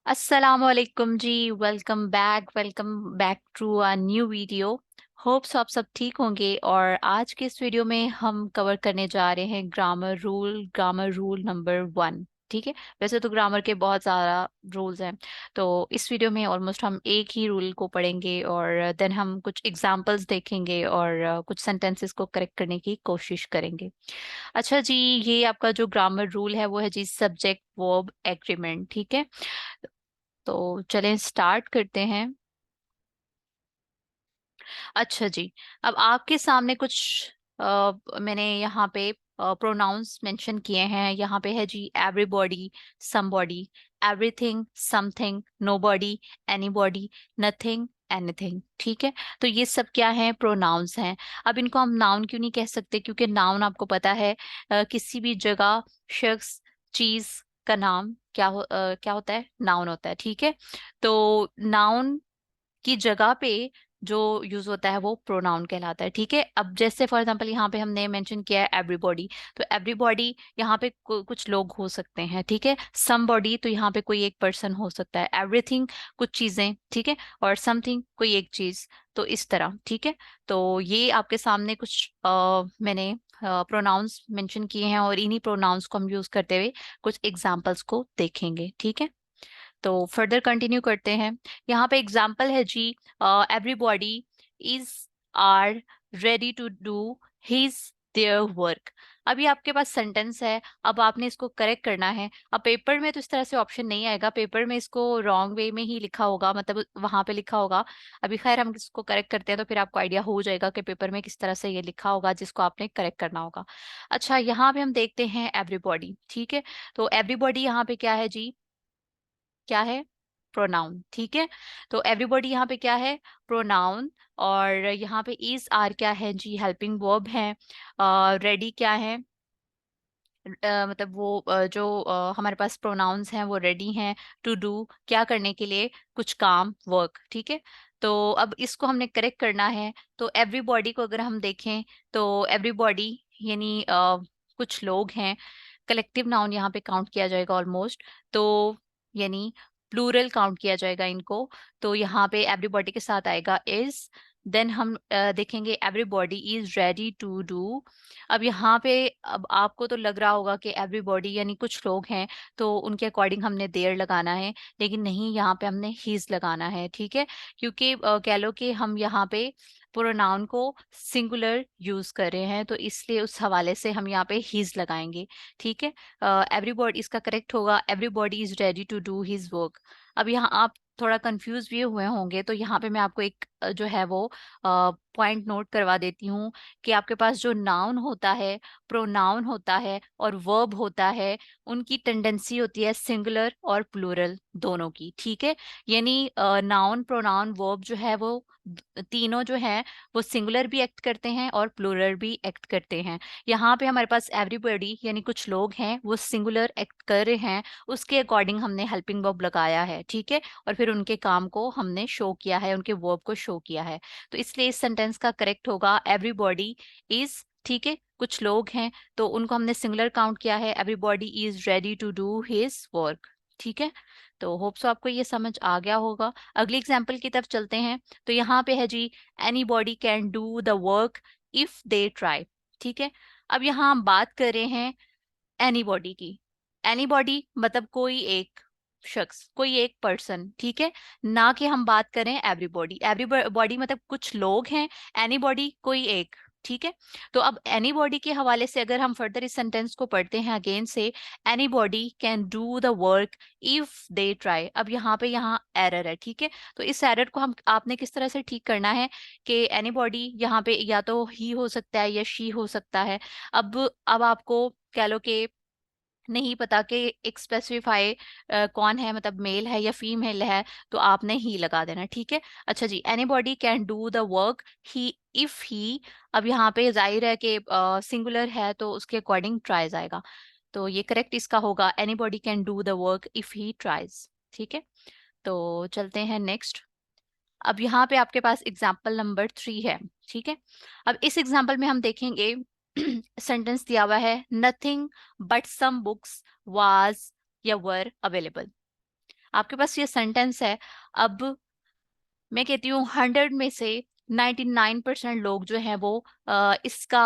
अस्सलामुअलैकुम जी। Welcome back to a new video. Hopes आप सब ठीक होंगे। और आज के इस वीडियो में हम कवर करने जा रहे हैं ग्रामर रूल नंबर 1। ठीक है। वैसे तो ग्रामर के बहुत ज़्यादा रूल्स हैं, तो इस वीडियो में ऑलमोस्ट हम एक ही रूल को पढ़ेंगे और देन हम कुछ एग्जांपल्स देखेंगे और कुछ सेंटेंसेस को करेक्ट करने की कोशिश करेंगे। अच्छा जी, ये आपका जो ग्रामर रूल है वो है जी सब्जेक्ट वर्ब एग्रीमेंट। ठीक है, तो चलें स्टार्ट करते हैं। अच्छा जी, अब आपके सामने कुछ मैंने यहाँ पे प्रोनाउंस मेंशन किए हैं। यहाँ पे है जी everybody, somebody, everything, something, nobody, anybody, nothing, anything. ठीक है, तो ये सब क्या है? प्रोनाउंस हैं। अब इनको हम नाउन क्यों नहीं कह सकते? क्योंकि नाउन आपको पता है किसी भी जगह, शख्स, चीज का नाम क्या होता है? नाउन होता है। ठीक है, तो नाउन की जगह पे जो यूज होता है वो प्रोनाउन कहलाता है। ठीक है, अब जैसे फॉर एग्जांपल यहाँ पे हमने मेंशन किया है एवरीबॉडी, तो एवरीबॉडी यहाँ पे कुछ लोग हो सकते हैं। ठीक है, समबॉडी तो यहाँ पे कोई एक पर्सन हो सकता है, एवरीथिंग कुछ चीजें, ठीक है, और समथिंग कोई एक चीज। तो इस तरह। ठीक है, तो ये आपके सामने कुछ मैंने प्रोनाउंस मेंशन किए हैं और इन्हीं प्रोनाउंस को हम यूज करते हुए कुछ एग्जाम्पल्स को देखेंगे। ठीक है, तो फर्दर कंटिन्यू करते हैं। यहाँ पे एग्जाम्पल है जी, everybody is are ready to do his their work. अभी आपके पास सेंटेंस है, अब आपने इसको करेक्ट करना है। अब पेपर में तो इस तरह से ऑप्शन नहीं आएगा, पेपर में इसको रॉन्ग वे में ही लिखा होगा, मतलब वहां पे लिखा होगा। अभी खैर हम इसको करेक्ट करते हैं तो फिर आपको आइडिया हो जाएगा कि पेपर में किस तरह से ये लिखा होगा जिसको आपने करेक्ट करना होगा। अच्छा, यहाँ पे हम देखते हैं एवरीबॉडी। ठीक है, तो एवरीबॉडी यहाँ पे क्या है जी? क्या है? प्रोनाउन। ठीक है, तो एवरीबॉडी यहाँ पे क्या है? प्रोनाउन। और यहाँ पे इज आर क्या है जी? हेल्पिंग वर्ब है। रेडी क्या है? मतलब वो जो हमारे पास प्रोनाउंस हैं वो रेडी हैं टू डू, क्या करने के लिए? कुछ काम, वर्क। ठीक है, तो अब इसको हमने करेक्ट करना है। तो एवरीबॉडी को अगर हम देखें तो एवरीबॉडी यानी कुछ लोग हैं। कलेक्टिव नाउन यहाँ पे काउंट किया जाएगा ऑलमोस्ट, तो यानी प्लूरल काउंट किया जाएगा इनको। तो यहाँ पे एवरीबॉडी के साथ आएगा इज। देन हम देखेंगे everybody is ready to do. अब यहाँ पे अब आपको तो लग रहा होगा कि एवरीबॉडी यानी कुछ लोग हैं, तो उनके अकॉर्डिंग हमने देयर लगाना है, लेकिन नहीं, यहाँ पे हमने हीज लगाना है। ठीक है, क्योंकि कह लो कि हम यहाँ पे प्रोनाउन को सिंगुलर यूज कर रहे हैं, तो इसलिए उस हवाले से हम यहाँ पे हीज लगाएंगे। ठीक है, एवरीबॉडी इसका करेक्ट होगा, everybody is ready to do his work. अब यहाँ आप थोड़ा कंफ्यूज भी हुए होंगे, तो यहाँ पे मैं आपको एक जो है वो पॉइंट नोट करवा देती हूँ कि आपके पास जो नाउन होता है, प्रोनाउन होता है और वर्ब होता है, उनकी टेंडेंसी होती है सिंगुलर और प्लूरल दोनों की। ठीक है, यानी नाउन, प्रोनाउन, वर्ब जो है वो तीनों जो है वो सिंगुलर भी एक्ट करते हैं और प्लूरल भी एक्ट करते हैं। यहाँ पे हमारे पास एवरीबॉडी यानी कुछ लोग हैं वो सिंगुलर एक्ट कर रहे हैं, उसके अकॉर्डिंग हमने हेल्पिंग वर्ब लगाया है। ठीक है, और फिर उनके काम को हमने शो किया है, उनके वर्ब को शो किया है। तो इसलिए इस सेंटेंस का करेक्ट होगा एवरीबॉडी इज। ठीक है, कुछ लोग हैं तो उनको हमने सिंगुलर काउंट किया है, everybody is ready to do his work. ठीक है, तो होप सो आपको ये समझ आ गया होगा। अगली एग्जाम्पल की तरफ चलते हैं। तो यहाँ पे है जी any can do the work if they try. ठीक है, अब यहाँ हम बात कर रहे हैं एनीबॉडी की। एनीबॉडी मतलब कोई एक शख्स, कोई एक पर्सन। ठीक है, ना कि हम बात करें एवरीबॉडी। एवरीबॉडी मतलब कुछ लोग हैं, एनीबॉडी कोई एक। ठीक है, तो अब एनीबॉडी के हवाले से अगर हम फर्दर इस सेंटेंस को पढ़ते हैं अगेन से, anybody can do the work if they try. अब यहाँ पे यहाँ एरर है। ठीक है, तो इस एरर को हम आपने किस तरह से ठीक करना है कि एनीबॉडी यहाँ पे या तो ही हो सकता है या शी हो सकता है। अब आपको कह लो कि नहीं पता कि एक स्पेसिफाई कौन है, मतलब मेल है या फीमेल है, तो आपने ही लगा देना। ठीक है, अच्छा जी, anybody can do the work he if he. अब यहाँ पे जाहिर है कि सिंगुलर है तो उसके अकॉर्डिंग ट्राइज आएगा, तो ये करेक्ट इसका होगा anybody can do the work if he tries. ठीक है, तो चलते हैं नेक्स्ट। अब यहाँ पे आपके पास एग्जाम्पल नंबर 3 है। ठीक है, अब इस एग्जाम्पल में हम देखेंगे सेंटेंस दिया हुआ है nothing but some books was या वर अवेलेबल। आपके पास ये सेंटेंस है। अब मैं कहती हूँ 100 में से 99% लोग जो है वो इसका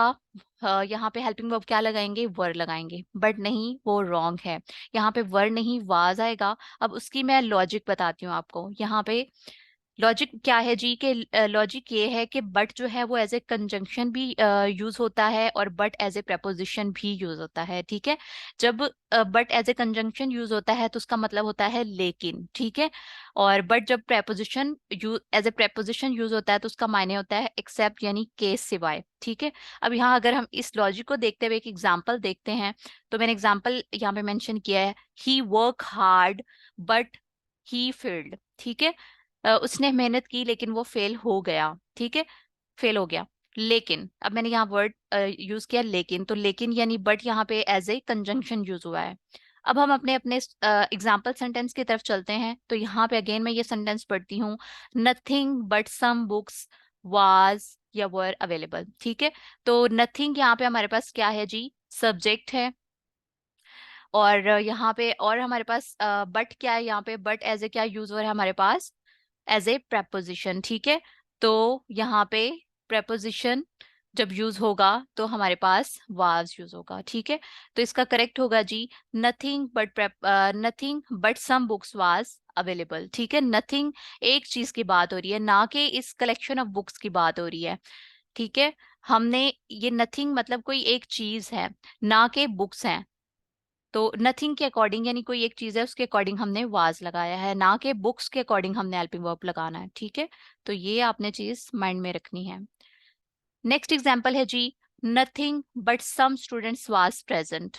यहाँ पे हेल्पिंग वर्ब क्या लगाएंगे, वर लगाएंगे, बट नहीं, वो रॉन्ग है। यहाँ पे वर नहीं, वाज आएगा। अब उसकी मैं लॉजिक बताती हूँ आपको। यहाँ पे लॉजिक क्या है जी, के लॉजिक ये है कि बट जो है वो एज ए कंजंक्शन भी यूज होता है और बट एज ए preposition भी यूज होता है, ठीक है। जब but as a conjunction use होता है तो उसका मतलब होता है लेकिन, ठीक है। और बट जब preposition as a preposition use होता है तो उसका मायने होता है एक्सेप्ट, यानी के सिवाय, ठीक है। अब यहाँ अगर हम इस लॉजिक को देखते हुए एक एग्जाम्पल देखते हैं, तो मैंने एग्जाम्पल यहाँ पे मेंशन किया है, he work hard but he failed, ठीक है। उसने मेहनत की लेकिन वो फेल हो गया, ठीक है, फेल हो गया। लेकिन अब मैंने यहाँ वर्ड यूज किया लेकिन, तो लेकिन यानी बट यहाँ पे एज ए कंजंक्शन यूज हुआ है। अब हम अपने अपने एग्जाम्पल सेंटेंस की तरफ चलते हैं, तो यहाँ पे अगेन मैं ये सेंटेंस पढ़ती हूँ, nothing but some books was या वर अवेलेबल, ठीक है। तो नथिंग यहाँ पे हमारे पास क्या है जी, सब्जेक्ट है। और यहाँ पे और हमारे पास बट क्या है, यहाँ पे बट एज ए क्या यूज हो रहा है हमारे पास, एज ए preposition, ठीक है। तो यहाँ पे preposition जब यूज होगा तो हमारे पास was यूज होगा, ठीक है। तो इसका करेक्ट होगा जी, nothing but some books was available, ठीक है। नथिंग एक चीज की बात हो रही है, ना कि इस कलेक्शन ऑफ बुक्स की बात हो रही है, ठीक है। हमने ये नथिंग मतलब कोई एक चीज है, ना कि बुक्स हैं। तो नथिंग के अकॉर्डिंग यानी कोई एक चीज है उसके अकॉर्डिंग हमने वाज लगाया है, ना कि बुक्स के अकॉर्डिंग हमने हेल्पिंग वर्ब लगाना है, ठीक है। तो ये आपने चीज माइंड में रखनी है। नेक्स्ट एग्जांपल है जी, nothing but some students was present.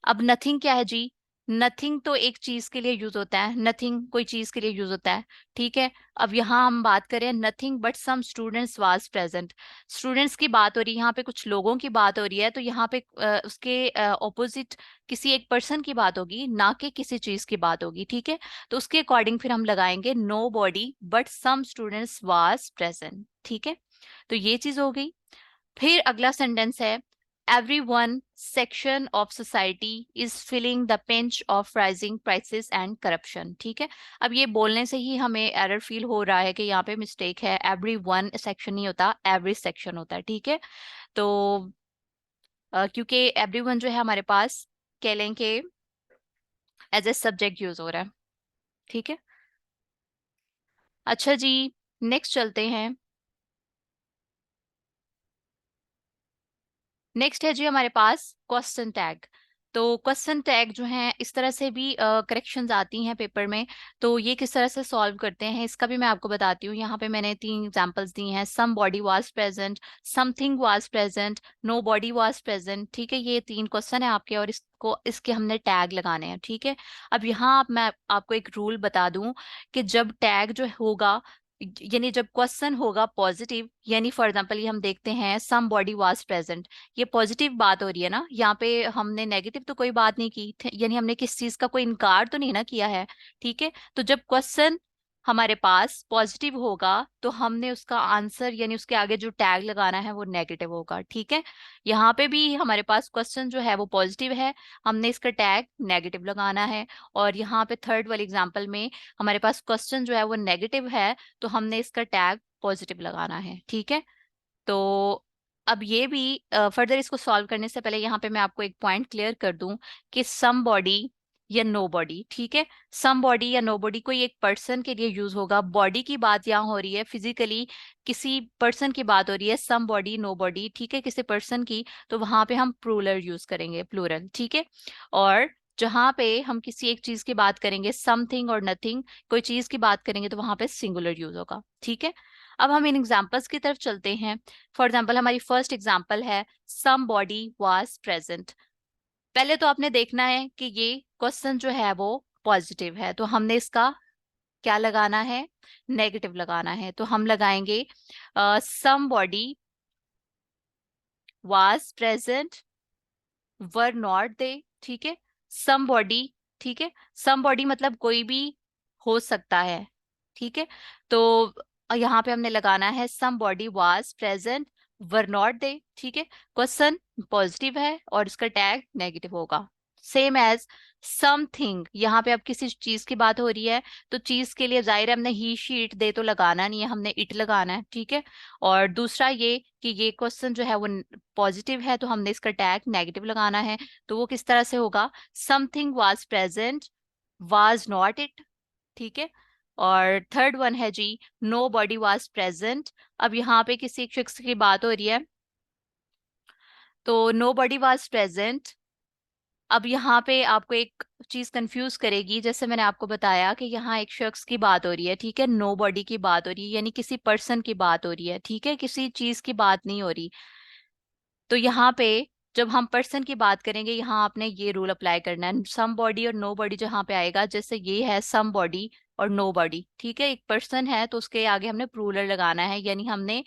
अब नथिंग क्या है जी, नथिंग तो एक चीज के लिए यूज होता है, नथिंग कोई चीज के लिए यूज होता है, ठीक है। अब यहाँ हम बात करें nothing but some students was present, students की बात हो रही है, यहाँ पे कुछ लोगों की बात हो रही है, तो यहाँ पे उसके ऑपोजिट किसी एक पर्सन की बात होगी, ना कि किसी चीज की बात होगी, ठीक है। तो उसके अकॉर्डिंग फिर हम लगाएंगे nobody but some students was present, ठीक है। तो ये चीज हो गई। फिर अगला सेंटेंस है, every one section of society is feeling the pinch of rising prices and corruption, ठीक है। अब ये बोलने से ही हमें एरर फील हो रहा है कि यहाँ पे मिस्टेक है, एवरी वन सेक्शन नहीं होता, एवरी सेक्शन होता है, ठीक है। तो क्योंकि एवरी वन जो है हमारे पास कह लें कि एज ए सब्जेक्ट यूज हो रहा है, ठीक है। अच्छा जी, नेक्स्ट चलते हैं। नेक्स्ट है जी हमारे पास क्वेश्चन टैग। तो क्वेश्चन टैग जो है इस तरह से भी करेक्शंस आती हैं पेपर में। तो ये किस तरह से सॉल्व करते हैं इसका भी मैं आपको बताती हूँ। यहाँ पे मैंने 3 एग्जांपल्स दी हैं, somebody was present, something was present, nobody was present, ठीक है। ये 3 क्वेश्चन है आपके और इसको इसके हमने टैग लगाने हैं, ठीक है। अब यहाँ मैं आपको एक रूल बता दूं कि जब टैग जो होगा, यानी जब क्वेश्चन होगा पॉजिटिव, यानी फॉर एग्जांपल ये हम देखते हैं सम बॉडी वाज प्रेजेंट, ये पॉजिटिव बात हो रही है ना, यहाँ पे हमने नेगेटिव तो कोई बात नहीं की, यानी हमने किस चीज का कोई इनकार तो नहीं ना किया है, ठीक है। तो जब क्वेश्चन हमारे पास पॉजिटिव होगा तो हमने उसका आंसर यानी उसके आगे जो टैग लगाना है वो नेगेटिव होगा, ठीक है। यहाँ पे भी हमारे पास क्वेश्चन जो है वो पॉजिटिव है, हमने इसका टैग नेगेटिव लगाना है। और यहाँ पे थर्ड वाले एग्जाम्पल में हमारे पास क्वेश्चन जो है वो नेगेटिव है, तो हमने इसका टैग पॉजिटिव लगाना है, ठीक है। तो अब ये भी फर्दर इसको सॉल्व करने से पहले यहाँ पे मैं आपको एक पॉइंट क्लियर कर दूं कि सम बॉडी या नो बॉडी, ठीक है। सम बॉडी या नो बॉडी कोई एक पर्सन के लिए यूज होगा, बॉडी की बात यहाँ हो रही है फिजिकली किसी पर्सन की बात हो रही है, सम बॉडी नो बॉडी, ठीक है, किसी पर्सन की, तो वहां पे हम प्लूरल यूज करेंगे, प्लूरल, ठीक है। और जहां पे हम किसी एक चीज की बात करेंगे, समथिंग और नथिंग, कोई चीज की बात करेंगे, तो वहां पे सिंगुलर यूज होगा, ठीक है। अब हम इन एग्जाम्पल्स की तरफ चलते हैं। फॉर एग्जाम्पल हमारी फर्स्ट एग्जाम्पल है सम बॉडी वाज प्रेजेंट। पहले तो आपने देखना है कि ये क्वेश्चन जो है वो पॉजिटिव है, तो हमने इसका क्या लगाना है, नेगेटिव लगाना है। तो हम लगाएंगे somebody was present were not they, ठीक है। सम बॉडी, ठीक है, सम बॉडी मतलब कोई भी हो सकता है, ठीक है। तो यहाँ पे हमने लगाना है somebody was present were not they, ठीक है। क्वेश्चन पॉजिटिव है और इसका टैग नेगेटिव होगा, सेम एज समथिंग, यहाँ पे अब किसी चीज की बात हो रही है तो चीज के लिए जाहिर है हमने ही शीट दे तो लगाना नहीं है, हमने इट लगाना है, ठीक है। और दूसरा ये कि ये क्वेश्चन जो है वो पॉजिटिव है तो हमने इसका टैग नेगेटिव लगाना है। तो वो किस तरह से होगा, something was present, was not it, ठीक है। और थर्ड वन है जी, नो बॉडी वाज प्रेजेंट। अब यहाँ पे किसी एक शख्स की बात हो रही है तो नो बॉडी वाज प्रेजेंट। अब यहाँ पे आपको एक चीज कंफ्यूज करेगी, जैसे मैंने आपको बताया कि यहाँ एक शख्स की बात हो रही है, ठीक है, नो बॉडी की बात हो रही है, यानी किसी पर्सन की बात हो रही है, ठीक है, किसी चीज की बात नहीं हो रही। तो यहाँ पे जब हम पर्सन की बात करेंगे, यहाँ आपने ये रूल अप्लाई करना है, सम बॉडी और नो बॉडी जहाँ पे आएगा, जैसे ये है सम बॉडी और नो बॉडी, ठीक है, एक पर्सन है तो उसके आगे हमने प्लूरल लगाना है, यानी हमने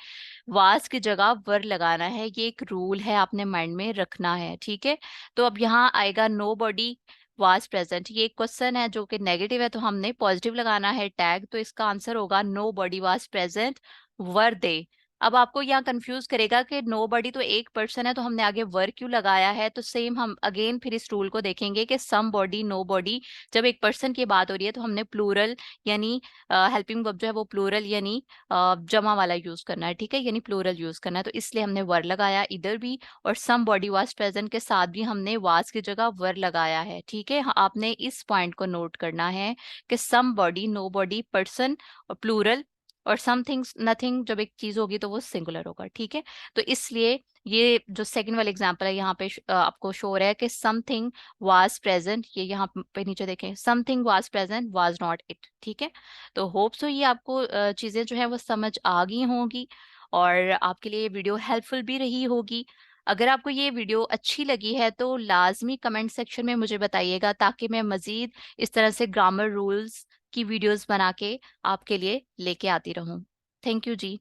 वास की जगह वर लगाना है। ये एक रूल है, आपने माइंड में रखना है, ठीक है। तो अब यहाँ आएगा नो बॉडी वाज प्रेजेंट, ये एक क्वेश्चन है जो कि नेगेटिव है तो हमने पॉजिटिव लगाना है टैग, तो इसका आंसर होगा नो बॉडी वाज प्रेजेंट वर दे। अब आपको यहाँ कंफ्यूज करेगा कि नो बॉडी तो एक पर्सन है तो हमने आगे वर क्यों लगाया है, तो सेम हम अगेन फिर इस रूल को देखेंगे कि सम बॉडी नो बॉडी, जब एक पर्सन की बात हो रही है तो हमने प्लूरल यानी हेल्पिंग वर्ब जो है वो प्लूरल यानी जमा वाला यूज करना है, ठीक है, यानी प्लूरल यूज करना है, तो इसलिए हमने वर लगाया इधर भी। और सम बॉडी वाज प्रेजेंट के साथ भी हमने वाज की जगह वर लगाया है, ठीक है। आपने इस पॉइंट को नोट करना है कि somebody nobody person और प्लूरल, और समथिंग नथिंग जब एक चीज होगी तो वो सिंगुलर होगा, ठीक है। तो इसलिए ये जो सेकंड वाला एग्जांपल है यहाँ पे आपको शो हो रहा है कि समथिंग वाज प्रेजेंट, ये यहाँ पे नीचे देखें, something was present was not it, ठीक है। तो होप सो ये आपको चीजें जो है वो समझ आ गई होंगी और आपके लिए ये वीडियो हेल्पफुल भी रही होगी। अगर आपको ये वीडियो अच्छी लगी है तो लाजमी कमेंट सेक्शन में मुझे बताइएगा, ताकि मैं मजीद इस तरह से ग्रामर रूल्स की वीडियोस बना के आपके लिए लेके आती रहूं। थैंक यू जी।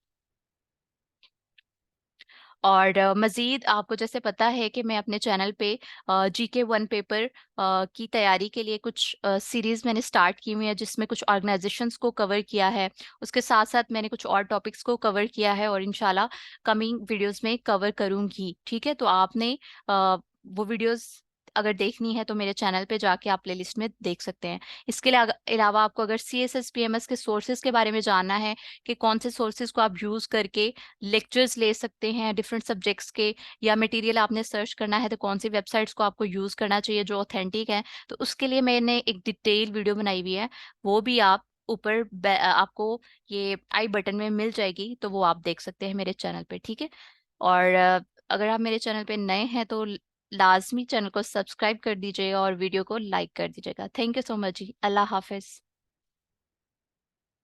और मज़ीद आपको जैसे पता है कि मैं अपने चैनल पे जीके वन पेपर की तैयारी के लिए कुछ सीरीज़ मैंने स्टार्ट की हुई है, जिसमें कुछ ऑर्गेनाइजेशंस को कवर किया है, उसके साथ साथ मैंने कुछ और टॉपिक्स को कवर किया है और इंशाल्लाह कमिंग वीडियोस में कवर करूंगी, ठीक है। तो आपने वो वीडियोस अगर देखनी है तो मेरे चैनल पे जाके आप प्लेलिस्ट में देख सकते हैं। इसके अलावा आपको अगर C S S P M S के सोर्सेज के बारे में जानना है कि कौन से सोर्सेज को आप यूज़ करके लेक्चर्स ले सकते हैं डिफरेंट सब्जेक्ट्स के, या मटेरियल आपने सर्च करना है तो कौन सी वेबसाइट्स को आपको यूज़ करना चाहिए जो ऑथेंटिक है, तो उसके लिए मैंने एक डिटेल वीडियो बनाई हुई है, वो भी आप ऊपर आपको ये आई बटन में मिल जाएगी, तो वो आप देख सकते हैं मेरे चैनल पे, ठीक है। और अगर आप मेरे चैनल पे नए हैं तो लाजमी चैनल को सब्सक्राइब कर दीजिएगा और वीडियो को लाइक कर दीजिएगा। Thank you so much ji, अल्लाह हाफिज।